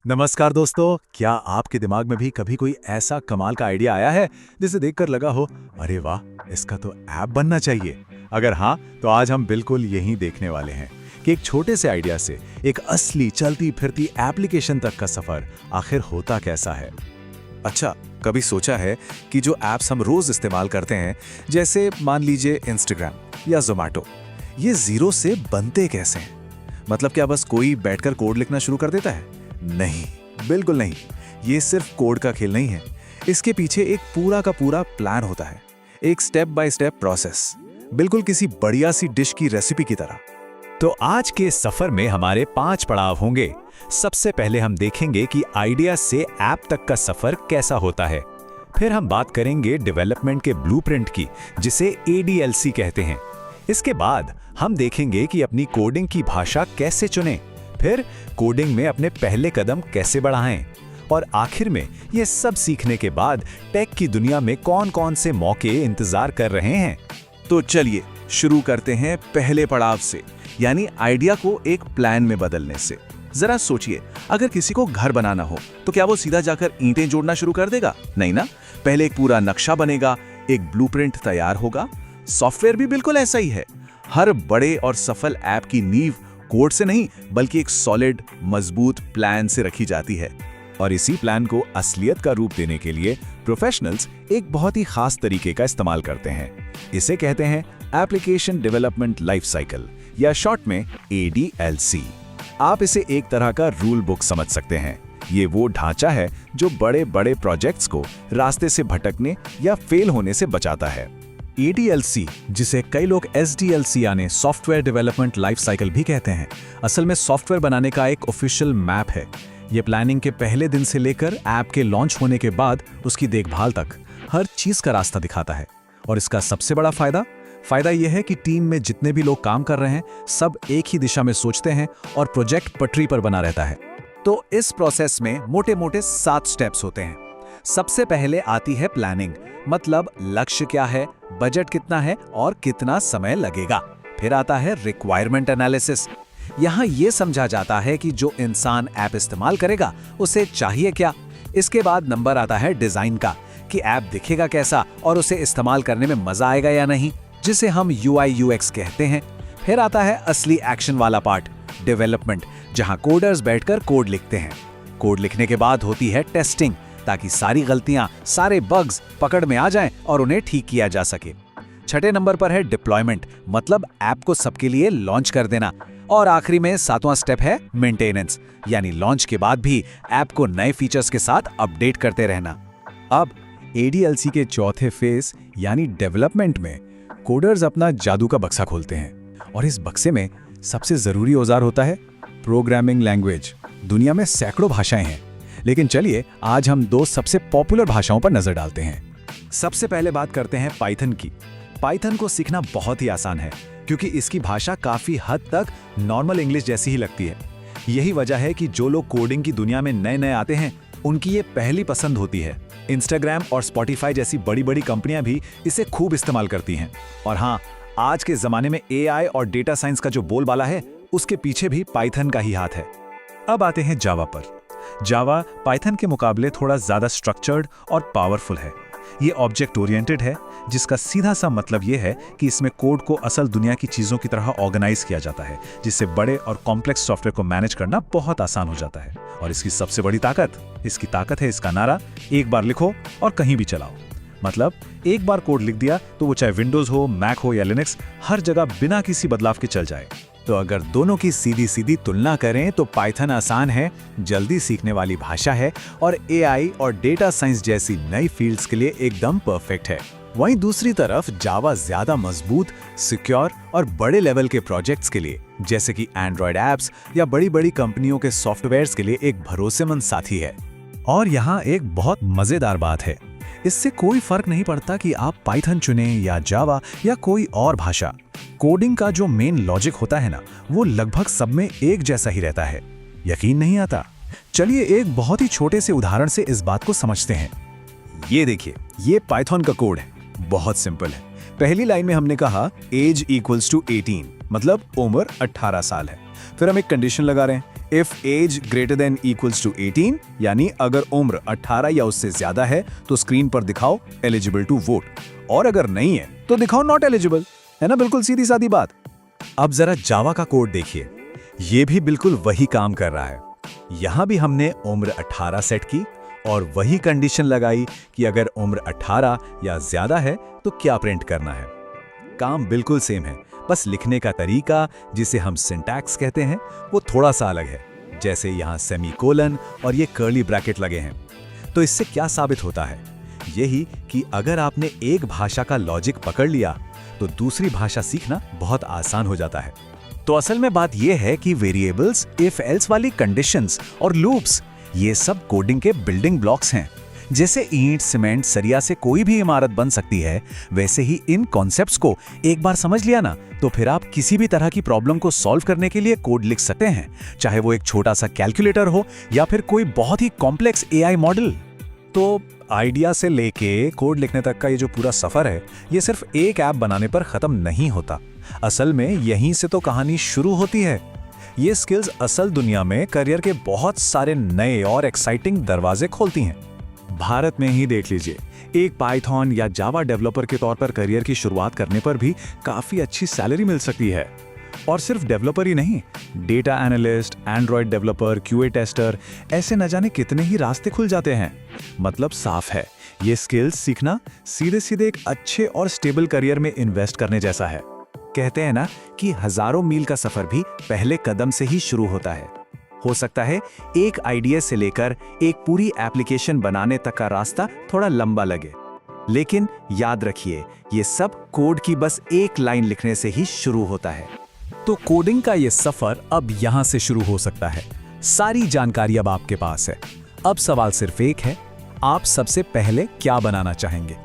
नमस्कार दोस्तों, क्या आपके दिमाग में भी कभी कोई ऐसा कमाल का आइडिया आया है जिसे देखकर लगा हो, अरे वाह, इसका तो ऐप बनना चाहिए। अगर हाँ, तो आज हम बिल्कुल यही देखने वाले हैं कि एक छोटे से आइडिया से एक असली चलती फिरती एप्लीकेशन तक का सफर आखिर होता कैसा है। अच्छा, कभी सोचा है कि जो ऐप्स हम रोज इस्तेमाल करते हैं, जैसे मान लीजिए इंस्टाग्राम या जोमैटो, ये जीरो से बनते कैसे हैं? मतलब क्या बस कोई बैठकर कोड लिखना शुरू कर देता है? नहीं, बिल्कुल नहीं। ये सिर्फ कोड का खेल नहीं है। इसके पीछे एक पूरा का पूरा प्लान होता है, एक स्टेप बाय स्टेप प्रोसेस, बिल्कुल किसी बढ़िया सी डिश की रेसिपी की तरह। तो आज के सफर में हमारे 5 पड़ाव होंगे। सबसे पहले हम देखेंगे कि आइडिया से ऐप तक का सफर कैसा होता है। फिर हम बात करेंगे डेवलपमेंट के ब्लूप्रिंट की, जिसे ADLC कहते हैं। इसके बाद हम देखेंगे कि अपनी कोडिंग की भाषा कैसे चुनें, फिर कोडिंग में अपने पहले कदम कैसे बढ़ाएं, और आखिर में ये सब सीखने के बाद टेक की दुनिया में कौन-कौन से मौके इंतजार कर रहे हैं। तो चलिए शुरू करते हैं पहले पड़ाव से, यानी आइडिया को एक प्लान में बदलने से। जरा सोचिए, अगर किसी को घर बनाना हो तो क्या वो सीधा जाकर ईंटें जोड़ना शुरू कर देगा? नहीं ना, पहले एक पूरा नक्शा बनेगा, एक ब्लूप्रिंट तैयार होगा। सॉफ्टवेयर भी बिल्कुल ऐसा ही है। हर बड़े और सफल ऐप की नींव कोड से नहीं, बल्कि एक सॉलिड मजबूत प्लान से रखी जाती है। और इसी प्लान को असलियत का रूप देने के लिए प्रोफेशनल्स एक बहुत ही खास तरीके का इस्तेमाल करते हैं। इसे कहते हैं एप्लीकेशन डेवलपमेंट लाइफ साइकिल, या शॉर्ट में ADLC। आप इसे एक तरह का रूल बुक समझ सकते हैं। ये वो ढांचा है जो बड़े बड़े प्रोजेक्ट्स को रास्ते से भटकने या फेल होने से बचाता है। ADLC, जिसे कई लोग SDLC यानी सॉफ्टवेयर डेवलपमेंट लाइफ साइकिल भी कहते हैं, असल में सॉफ्टवेयर बनाने का एक ऑफिशियल मैप है। ये प्लानिंग के पहले दिन से लेकर ऐप के लॉन्च होने के बाद उसकी देखभाल तक हर चीज का रास्ता दिखाता है। और इसका सबसे बड़ा फायदा यह है कि टीम में जितने भी लोग काम कर रहे हैं, सब एक ही दिशा में सोचते हैं और प्रोजेक्ट पटरी पर बना रहता है। तो इस प्रोसेस में मोटे मोटे 7 स्टेप्स होते हैं। सबसे पहले आती है प्लानिंग, मतलब लक्ष्य क्या है, बजट कितना है और कितना समय लगेगा। फिर आता है रिक्वायरमेंट एनालिसिस। यहाँ ये समझा जाता है कि जो इंसान ऐप इस्तेमाल करेगा उसे चाहिए क्या। इसके बाद नंबर आता है डिजाइन का, कि ऐप दिखेगा कैसा और उसे इस्तेमाल करने में मजा आएगा या नहीं, जिसे हम UI UX कहते हैं। फिर आता है असली एक्शन वाला पार्ट, डेवलपमेंट, जहाँ कोडर्स बैठकर कोड लिखते हैं। कोड लिखने के बाद होती है टेस्टिंग, ताकि सारी गलतियां, सारे बग्स पकड़ में आ जाएं और उन्हें ठीक किया जा सके। छठे नंबर पर है डिप्लॉयमेंट, मतलब ऐप को सबके लिए लॉन्च कर देना। और आखिरी में 7वां स्टेप है मेंटेनेंस, यानी लॉन्च के बाद भी ऐप को नए फीचर्स के साथ अपडेट करते रहना। अब ADLC के चौथे फेज यानी डेवलपमेंट में कोडर्स अपना जादू का बक्सा खोलते हैं, और इस बक्से में सबसे जरूरी औजार होता है प्रोग्रामिंग लैंग्वेज। दुनिया में सैकड़ों भाषाएं हैं, लेकिन चलिए आज हम 2 सबसे पॉपुलर भाषाओं पर नजर डालते हैं। सबसे पहले बात करते हैं पाइथन की। पाइथन को सीखना बहुत ही आसान है, क्योंकि इसकी भाषा काफी हद तक नॉर्मल इंग्लिश जैसी ही लगती है। यही वजह है कि जो लोग कोडिंग की दुनिया में नए नए आते हैं, उनकी ये पहली पसंद होती है। इंस्टाग्राम और स्पॉटिफाई जैसी बड़ी बड़ी कंपनियां भी इसे खूब इस्तेमाल करती हैं। और हाँ, आज के जमाने में AI और डेटा साइंस का जो बोलबाला है, उसके पीछे भी पाइथन का ही हाथ है। अब आते हैं जावा पर। जावा पाइथन के मुकाबले थोड़ा ज्यादा स्ट्रक्चर्ड और पावरफुल है। ये ऑब्जेक्ट ओरिएंटेड है, जिसका सीधा सा मतलब ये है कि इसमें कोड को असल दुनिया की चीजों की तरह ऑर्गेनाइज किया जाता है, जिससे बड़े और कॉम्प्लेक्स सॉफ्टवेयर को मैनेज करना बहुत आसान हो जाता है। और इसकी सबसे बड़ी ताकत है इसका नारा, एक बार लिखो और कहीं भी चलाओ। मतलब एक बार कोड लिख दिया तो वो चाहे विंडोज हो, मैक हो या लिनक्स, हर जगह बिना किसी बदलाव के चल जाए। तो अगर दोनों की सीधी सीधी तुलना करें तो पाइथन आसान है, जल्दी सीखने वाली भाषा है, और AI और डेटा साइंस जैसी नई फील्ड्स के लिए एकदम परफेक्ट है। वहीं दूसरी तरफ जावा ज्यादा मजबूत, सिक्योर और बड़े लेवल के प्रोजेक्ट्स के लिए, जैसे कि एंड्रॉयड ऐप्स या बड़ी बड़ी कंपनियों के सॉफ्टवेयर्स के लिए एक भरोसेमंद साथी है। और यहाँ एक बहुत मजेदार बात है, इससे कोई फर्क नहीं पड़ता कि आप पाइथन चुने या जावा या कोई और भाषा। कोडिंग का जो मेन लॉजिक होता है ना, वो लगभग सब में एक जैसा ही रहता है। यकीन नहीं आता? चलिए एक बहुत ही छोटे से उदाहरण से इस बात को समझते हैं। ये देखिए, ये पाइथन का कोड है, बहुत सिंपल है। पहली लाइन में हमने कहा एज इक्वल्स टू 18, मतलब उम्र 18 साल है। फिर हम एक कंडीशन लगा रहे हैं, if age greater than equals to 18, यानी अगर उम्र 18 या उससे ज्यादा है तो स्क्रीन पर दिखाओ एलिजिबल टू वोट, और अगर नहीं है तो दिखाओ नॉट एलिजिबल। है ना, बिल्कुल सीधी सादी बात। अब जरा जावा का कोड देखिए, ये भी बिल्कुल वही काम कर रहा है। यहां भी हमने उम्र 18 सेट की और वही कंडीशन लगाई कि अगर उम्र 18 या ज्यादा है तो क्या प्रिंट करना है। काम बिल्कुल सेम है, बस लिखने का तरीका, जिसे हम सिंटैक्स कहते हैं, वो थोड़ा सा अलग है। जैसे यहाँ सेमीकोलन और ये कर्ली ब्रैकेट लगे हैं। तो इससे क्या साबित होता है? यही कि अगर आपने एक भाषा का लॉजिक पकड़ लिया तो दूसरी भाषा सीखना बहुत आसान हो जाता है। तो असल में बात यह है कि वेरिएबल्स, इफ एल्स वाली कंडीशंस और लूप्स, ये सब कोडिंग के बिल्डिंग ब्लॉक्स हैं। जैसे ईंट, सीमेंट, सरिया से कोई भी इमारत बन सकती है, वैसे ही इन कॉन्सेप्ट्स को एक बार समझ लिया ना, तो फिर आप किसी भी तरह की प्रॉब्लम को सॉल्व करने के लिए कोड लिख सकते हैं, चाहे वो एक छोटा सा कैलकुलेटर हो या फिर कोई बहुत ही कॉम्प्लेक्स एआई मॉडल। तो आइडिया से लेके कोड लिखने तक का ये जो पूरा सफर है, ये सिर्फ एक ऐप बनाने पर खत्म नहीं होता। असल में यहीं से तो कहानी शुरू होती है। ये स्किल्स असल दुनिया में करियर के बहुत सारे नए और एक्साइटिंग दरवाजे खोलती हैं। भारत में ही देख लीजिए, एक पाइथन या जावा डेवलपर के तौर पर करियर की शुरुआत करने पर भी काफी अच्छी सैलरी मिल सकती है। और सिर्फ डेवलपर ही नहीं, data analyst, Android developer, QA tester, ऐसे न जाने कितने ही रास्ते खुल जाते हैं। मतलब साफ है, ये स्किल्स सीखना सीधे सीधे एक अच्छे और स्टेबल करियर में इन्वेस्ट करने जैसा है। कहते हैं ना कि हजारों मील का सफर भी पहले कदम से ही शुरू होता है। हो सकता है एक आइडिया से लेकर एक पूरी एप्लीकेशन बनाने तक का रास्ता थोड़ा लंबा लगे, लेकिन याद रखिए, ये सब कोड की बस एक लाइन लिखने से ही शुरू होता है। तो कोडिंग का ये सफर अब यहां से शुरू हो सकता है। सारी जानकारी अब आपके पास है। अब सवाल सिर्फ एक है, आप सबसे पहले क्या बनाना चाहेंगे?